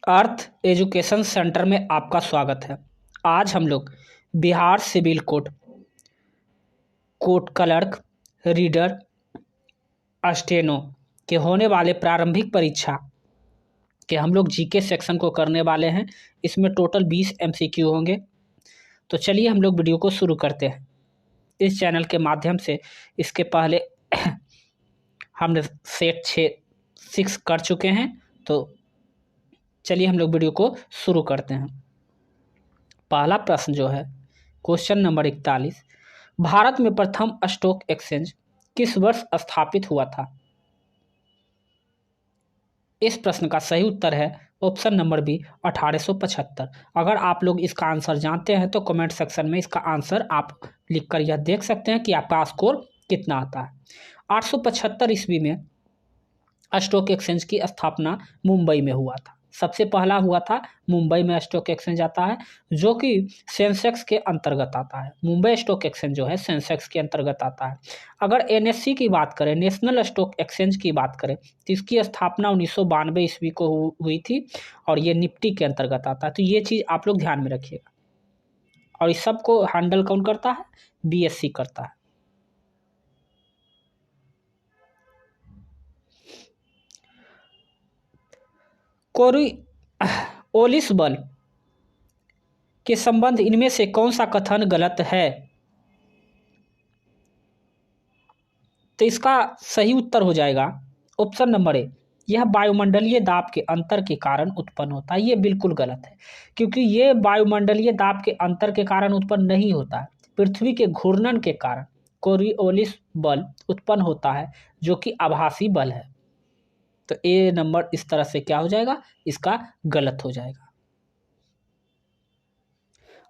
अर्थ education centre में आपका स्वागत है। आज हम लोग Bihar civil code, court clerk, reader, steno के होने वाले प्रारंभिक परीक्षा के हम लोग जीके सेक्शन को करने वाले हैं। इसमें टोटल 20 एमसीक्यू होंगे। तो चलिए हम लोग वीडियो को शुरू करते हैं। इस चैनल के माध्यम से इसके पहले हमने सेट 6 कर चुके हैं। तो चलिए हम लोग वीडियो को शुरू करते हैं। पहला प्रश्न जो है क्वेश्चन नंबर 41, भारत में प्रथम स्टॉक एक्सचेंज किस वर्ष स्थापित हुआ था? इस प्रश्न का सही उत्तर है ऑप्शन नंबर बी 1875। अगर आप लोग इसका आंसर जानते हैं तो कमेंट सेक्शन में इसका आंसर आप लिखकर यह देख सकते हैं कि आपका स्कोर कितना आता है। 875 ईस्वी में स्टॉक एक्सचेंज की स्थापना मुंबई में हुआ था। सबसे पहला हुआ था मुंबई में स्टॉक एक्सचेंज आता है, जो कि सेंसेक्स के अंतर्गत आता है। मुंबई स्टॉक एक्सचेंज जो है सेंसेक्स के अंतर्गत आता है। अगर एनएससी की बात करें, नेशनल स्टॉक एक्सचेंज की बात करें, तो इसकी स्थापना 1992 ईस्वी को हुई थी और ये निफ्टी के अंतर्गत आता है। तो ये चीज़ आप लोग ध्यान में रखिएगा। और इस सब को हैंडल कौन करता है? बीएससी करता है। कोरियोलिस बल के संबंध इनमें से कौन सा कथन गलत है? तो इसका सही उत्तर हो जाएगा ऑप्शन नंबर ए, यह वायुमंडलीय दाब के अंतर के कारण उत्पन्न होता है। ये बिल्कुल गलत है, क्योंकि ये वायुमंडलीय दाब के अंतर के कारण उत्पन्न नहीं होता है। पृथ्वी के घूर्णन के कारण कोरियोलिस बल उत्पन्न होता है, जो कि आभासी बल है। तो ए नंबर इस तरह से क्या हो जाएगा? इसका गलत हो जाएगा।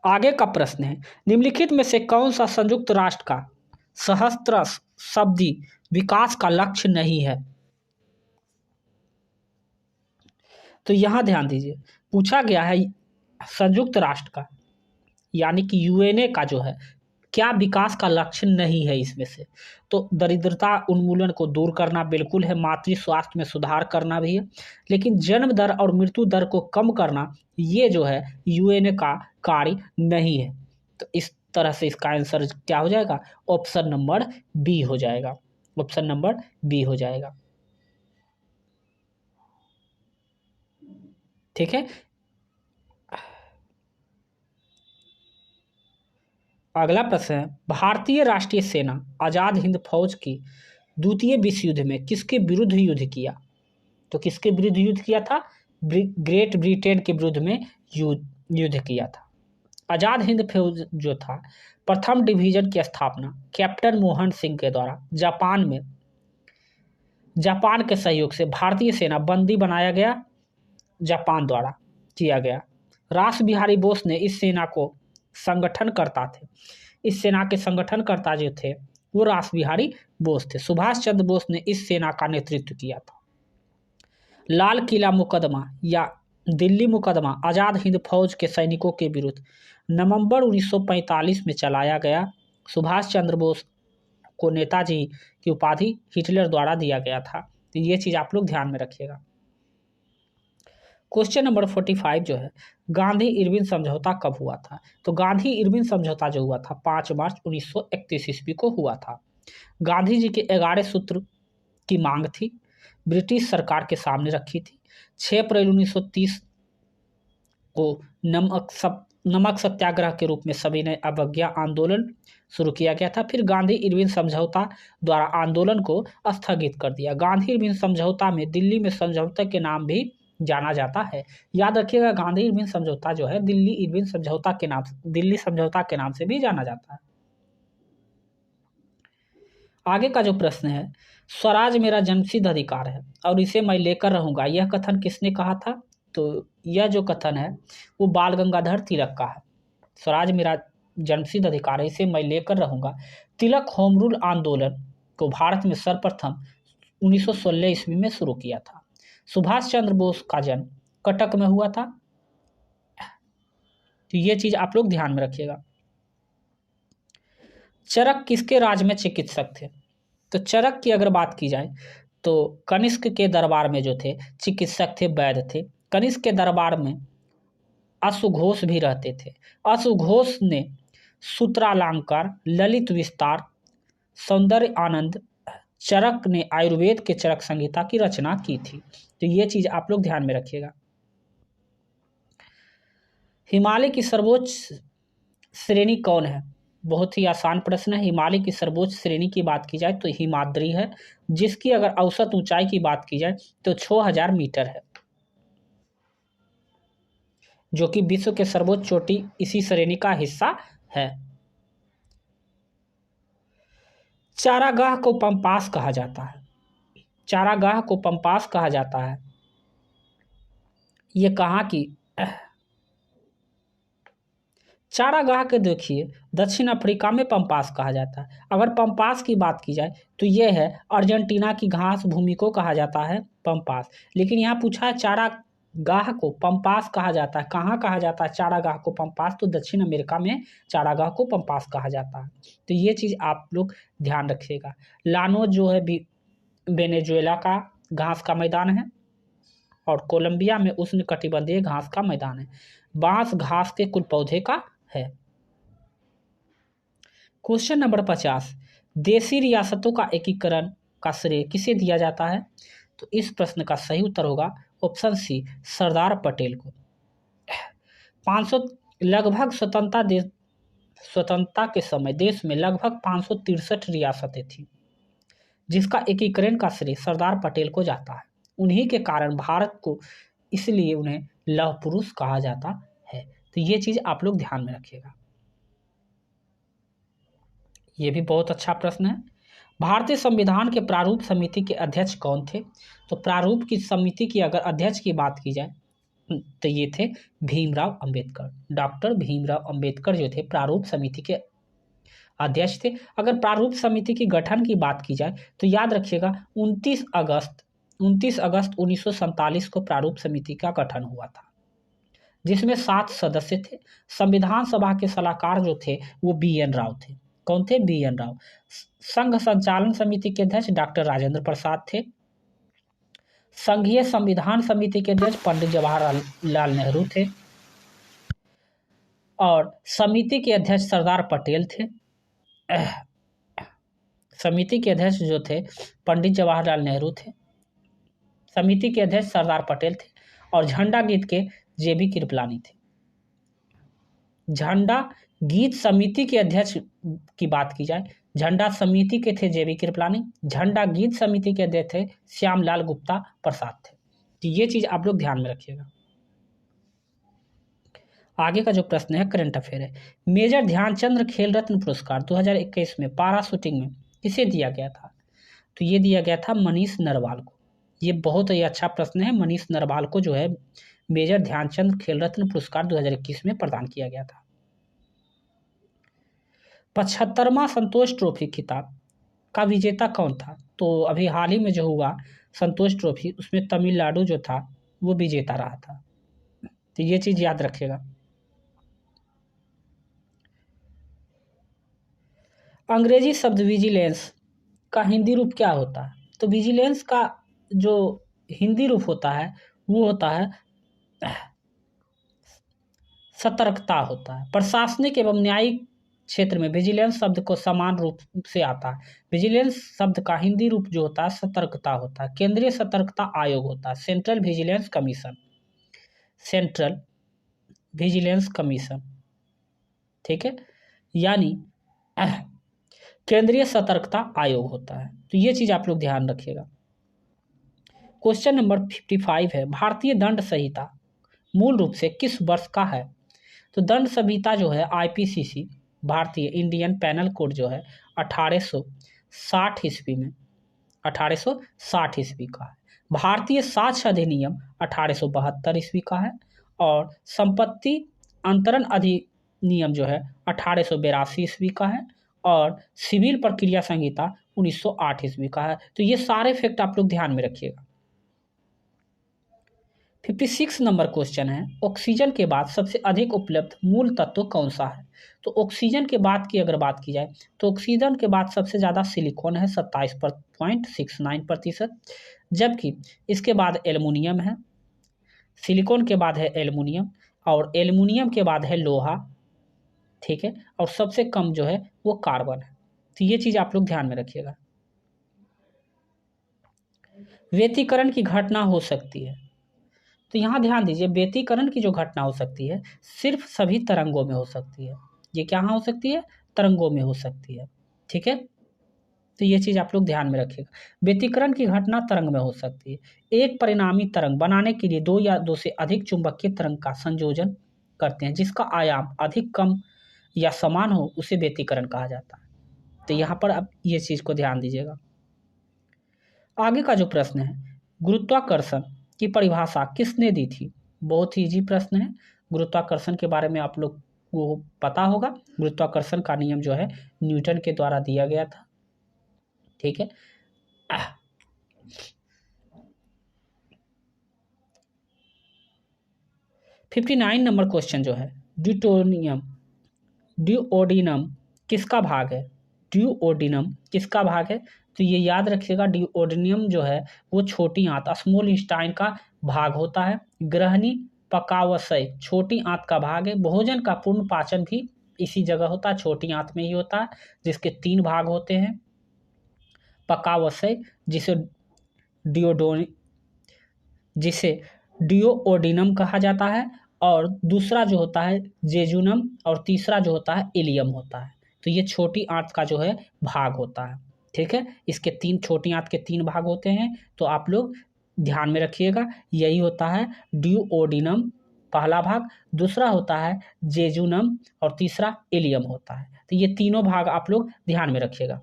आगे का प्रश्न है, निम्नलिखित में से कौन सा संयुक्त राष्ट्र का सहस्त्र शब्दी विकास का लक्ष्य नहीं है? तो यहां ध्यान दीजिए, पूछा गया है संयुक्त राष्ट्र का यानी कि यूएनए का जो है क्या विकास का लक्ष्य नहीं है इसमें से? तो दरिद्रता उन्मूलन को दूर करना बिल्कुल है, मातृ स्वास्थ्य में सुधार करना भी है, लेकिन जन्म दर और मृत्यु दर को कम करना ये जो है यूएनए का कार्य नहीं है। तो इस तरह से इसका आंसर क्या हो जाएगा? ऑप्शन नंबर बी हो जाएगा। ऑप्शन नंबर बी हो जाएगा। ठीक है। अगला प्रश्न है, भारतीय राष्ट्रीय सेना आजाद हिंद फौज की द्वितीय विश्व युद्ध में किसके विरुद्ध युद्ध किया? तो किसके विरुद्ध युद्ध किया था? ग्रेट ब्रिटेन के विरुद्ध में युद्ध किया था। आजाद हिंद फौज जो था, प्रथम डिवीजन की स्थापना कैप्टन मोहन सिंह के द्वारा जापान के सहयोग से भारतीय सेना बंदी बनाया गया, जापान द्वारा किया गया। रास बिहारी बोस ने इस सेना को संगठन करता थे। इस सेना के संगठनकर्ता जो थे वो रास बिहारी बोस थे। सुभाष चंद्र बोस ने इस सेना का नेतृत्व किया था। लाल किला मुकदमा या दिल्ली मुकदमा आजाद हिंद फौज के सैनिकों के विरुद्ध नवंबर 1945 में चलाया गया। सुभाष चंद्र बोस को नेताजी की उपाधि हिटलर द्वारा दिया गया था। तो ये चीज आप लोग ध्यान में रखिएगा। क्वेश्चन नंबर 45 जो है, गांधी इरविन समझौता कब हुआ था? तो गांधी इरविन समझौता जो हुआ था 5 मार्च 1931 ईस्वी को हुआ था। गांधी जी के 11 सूत्र की मांग थी, ब्रिटिश सरकार के सामने रखी थी। 6 अप्रैल 1930 को नमक सत्याग्रह के रूप में सभी ने अवज्ञा आंदोलन शुरू किया गया था। फिर गांधी इरविन समझौता द्वारा आंदोलन को स्थगित कर दिया। गांधी इरविन समझौता में दिल्ली में समझौते के नाम भी जाना जाता है। याद रखिएगा, गांधी इरविन समझौता जो है दिल्ली समझौता के नाम से भी जाना जाता है। आगे का जो प्रश्न है, स्वराज मेरा जन्मसिद्ध अधिकार है और इसे मैं लेकर रहूंगा, यह कथन किसने कहा था? तो यह जो कथन है वो बाल गंगाधर तिलक का है। स्वराज मेरा जन्मसिद्ध अधिकार है, इसे मैं लेकर रहूंगा। तिलक होम रूल आंदोलन को भारत में सर्वप्रथम 1916 ईस्वी में शुरू किया था। सुभाष चंद्र बोस का जन्म कटक में हुआ था। तो ये चीज आप लोग ध्यान में रखिएगा। चरक किसके राज में चिकित्सक थे? तो चरक की अगर बात की जाए तो कनिष्क के दरबार में जो थे चिकित्सक थे, वैद्य थे। कनिष्क के दरबार में अश्वघोष भी रहते थे। अश्वघोष ने सूत्रालंकार, ललित विस्तार, सौंदर्य आनंद, चरक ने आयुर्वेद के चरक संहिता की रचना की थी। तो ये चीज आप लोग ध्यान में रखिएगा। हिमालय की सर्वोच्च श्रेणी कौन है? बहुत ही आसान प्रश्न है। हिमालय की सर्वोच्च श्रेणी की बात की जाए तो हिमाद्री है, जिसकी अगर औसत ऊंचाई की बात की जाए तो 6000 मीटर है, जो कि विश्व के सर्वोच्च चोटी इसी श्रेणी का हिस्सा है। चारागाह को पंपास कहा जाता है। चारागाह को पंपास कहा जाता है। ये कहाँ की? चारागाह के देखिए दक्षिण अफ्रीका में पंपास कहा जाता है। अगर पंपास की बात की जाए तो यह है अर्जेंटीना की घास भूमि को कहा जाता है पंपास। लेकिन यहाँ पूछा है चारागाह को पंपास कहा जाता है, कहाँ कहा जाता है चारागाह को पंपास? तो दक्षिण अमेरिका में चारागाह को पंपास कहा जाता है। तो ये चीज़ आप लोग ध्यान रखिएगा। लानो जो है वेनेजुएला का घास का मैदान है और कोलंबिया में उष्णकटिबंधीय घास का मैदान है। बांस घास के कुल पौधे का है। क्वेश्चन नंबर 50, देशी रियासतों का एकीकरण का श्रेय किसे दिया जाता है? तो इस प्रश्न का सही उत्तर होगा ऑप्शन सी, सरदार पटेल को। 500 लगभग स्वतंत्रता के समय देश में लगभग 563 रियासतें थी, जिसका एकीकरण का श्रेय सरदार पटेल को जाता है। उन्हीं के कारण भारत को इसलिए उन्हें लौह पुरुष कहा जाता है। तो ये चीज आप लोग ध्यान में रखिएगा। ये भी बहुत अच्छा प्रश्न है। भारतीय संविधान के प्रारूप समिति के अध्यक्ष कौन थे? तो प्रारूप की समिति की अगर अध्यक्ष की बात की जाए तो ये थे भीमराव अंबेडकर। डॉक्टर भीमराव अंबेडकर जो थे प्रारूप समिति के अध्यक्ष थे। अगर प्रारूप समिति की गठन की बात की जाए तो याद रखिएगा 29 अगस्त 1947 को प्रारूप समिति का गठन हुआ था, जिसमें 7 सदस्य थे। संविधान सभा के सलाहकार जो थे वो BN राव थे। कौन थे? BN राव। संघ संचालन समिति के अध्यक्ष डॉक्टर राजेंद्र प्रसाद थे। संघीय संविधान समिति के अध्यक्ष पंडित जवाहरलाल नेहरू थे और समिति के अध्यक्ष सरदार पटेल थे। समिति के अध्यक्ष जो थे पंडित जवाहरलाल नेहरू थे, समिति के अध्यक्ष सरदार पटेल थे और झंडा गीत के JB कृपलानी थे। झंडा गीत समिति के अध्यक्ष की बात की जाए, झंडा समिति के थे JB कृपलानी, झंडा गीत समिति के अध्यक्ष थे श्यामलाल गुप्ता प्रसाद थे। तो ये चीज आप लोग ध्यान में रखिएगा। आगे का जो प्रश्न है करंट अफेयर है। मेजर ध्यानचंद खेल रत्न पुरस्कार 2021 में पारा शूटिंग में किसे दिया गया था? तो ये दिया गया था मनीष नरवाल को। ये बहुत ही अच्छा प्रश्न है। मनीष नरवाल को जो है मेजर ध्यानचंद खेल रत्न पुरस्कार 2021 में प्रदान किया गया था। 75वां संतोष ट्रॉफी खिताब का विजेता कौन था? तो अभी हाल ही में जो हुआ संतोष ट्रॉफी, उसमें तमिलनाडु जो था वो विजेता रहा था। तो ये चीज याद रखिएगा। अंग्रेजी शब्द विजिलेंस का हिंदी रूप क्या होता है? तो विजिलेंस का जो हिंदी रूप होता है वो होता है सतर्कता होता है। प्रशासनिक एवं न्यायिक क्षेत्र में विजिलेंस शब्द को समान रूप से आता है। विजिलेंस शब्द का हिंदी रूप जो होता है सतर्कता होता है। केंद्रीय सतर्कता आयोग होता है central vigilance commission, central vigilance commission, ठीक है, यानी केंद्रीय सतर्कता आयोग होता है। तो ये चीज आप लोग ध्यान रखिएगा। क्वेश्चन नंबर 55 है, भारतीय दंड संहिता मूल रूप से किस वर्ष का है? तो दंड संहिता जो है IPCC भारतीय इंडियन पैनल कोड जो है 1860 ईस्वी में 1860 ईस्वी का है। भारतीय साक्ष्य अधिनियम 1872 ईस्वी का है और संपत्ति अंतरण अधिनियम जो है 1882 ईस्वी का है और सिविल प्रक्रिया संहिता 1908 ईस्वी का है। तो ये सारे फैक्ट आप लोग ध्यान में रखिएगा। 56 नंबर क्वेश्चन है, ऑक्सीजन के बाद सबसे अधिक उपलब्ध मूल तत्व कौन सा है? तो ऑक्सीजन के बाद की अगर बात की जाए तो ऑक्सीजन के बाद सबसे ज़्यादा सिलिकॉन है 27.69%, जबकि इसके बाद एल्युमिनियम है, सिलिकॉन के बाद है एल्युमिनियम, और एल्युमिनियम के बाद है लोहा, ठीक है, और सबसे कम जो है वो कार्बन है। तो ये चीज़ आप लोग ध्यान में रखिएगा। व्यतिकरण की घटना हो सकती है, तो यहाँ ध्यान दीजिए, व्यतिकरण की जो घटना हो सकती है सिर्फ सभी तरंगों में हो सकती है। ये क्या हो सकती है? तरंगों में हो सकती है, ठीक है। तो ये चीज़ आप लोग ध्यान में रखिएगा। व्यतिकरण की घटना तरंग में हो सकती है। एक परिणामी तरंग बनाने के लिए दो या दो से अधिक चुंबकीय तरंग का संयोजन करते हैं, जिसका आयाम अधिक, कम या समान हो, उसे व्यतिकरण कहा जाता है। तो यहाँ पर आप ये चीज़ को ध्यान दीजिएगा। आगे का जो प्रश्न है, गुरुत्वाकर्षण की परिभाषा किसने दी थी? बहुत ही इजी प्रश्न है। गुरुत्वाकर्षण के बारे में आप लोग को पता होगा। गुरुत्वाकर्षण का नियम जो है न्यूटन के द्वारा दिया गया था, ठीक है। 59 नंबर क्वेश्चन जो है, ड्यूओडिनम किसका भाग है? ड्यूओडिनम किसका भाग है? तो ये याद रखिएगा, ड्यूओडिनम जो है वो छोटी आंत, स्मॉल इंटेस्टाइन का भाग होता है। ग्रहणी पकावशय छोटी आंत का भाग है। भोजन का पूर्ण पाचन भी इसी जगह होता है, छोटी आंत में ही होता है, जिसके 3 भाग होते हैं। पकावशय जिसे डिओओडिनम कहा जाता है, और दूसरा जो होता है जेजुनम, और तीसरा जो होता है इलियम होता है। तो ये छोटी आंत का जो है भाग होता है, ठीक है। इसके 3 छोटी आंत के 3 भाग होते हैं, तो आप लोग ध्यान में रखिएगा। यही होता है डिओओडिनम, पहला भाग, दूसरा होता है जेजुनम, और तीसरा इलियम होता है। तो ये तीनों भाग आप लोग ध्यान में रखिएगा।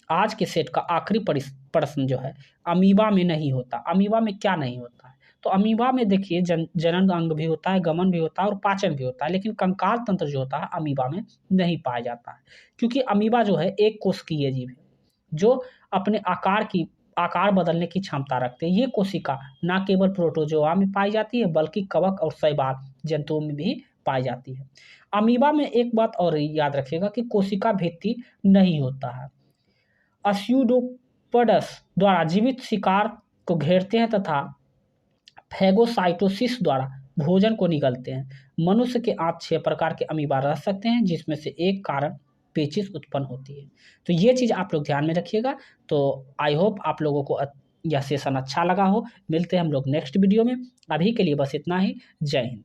आज के सेट का आखिरी प्रश्न जो है, अमीबा में नहीं होता। अमीबा में क्या नहीं होता है? तो अमीबा में देखिए जनन अंग भी होता है, गमन भी होता है, और पाचन भी होता है, लेकिन कंकाल तंत्र जो होता है अमीबा में नहीं पाया जाता है, क्योंकि अमीबा जो है एक कोशिकीय जीव है, जो अपने आकार बदलने की क्षमता रखते हैं। ये कोशिका न केवल प्रोटोजोआ में पाई जाती है, बल्कि कवक और शैवाल जंतुओं में भी पाई जाती है। अमीबा में एक बात और याद रखिएगा कि कोशिका भित्ति नहीं होता है। अस्यूडोपोडस द्वारा जीवित शिकार को घेरते हैं तथा फैगोसाइटोसिस द्वारा भोजन को निगलते हैं। मनुष्य के 6 प्रकार के अमीबा रह सकते हैं, जिसमें से एक कारण पेचिश उत्पन्न होती है। तो ये चीज़ आप लोग ध्यान में रखिएगा। तो आई होप आप लोगों को यह सेशन अच्छा लगा हो। मिलते हैं हम लोग नेक्स्ट वीडियो में। अभी के लिए बस इतना ही। जय हिंद।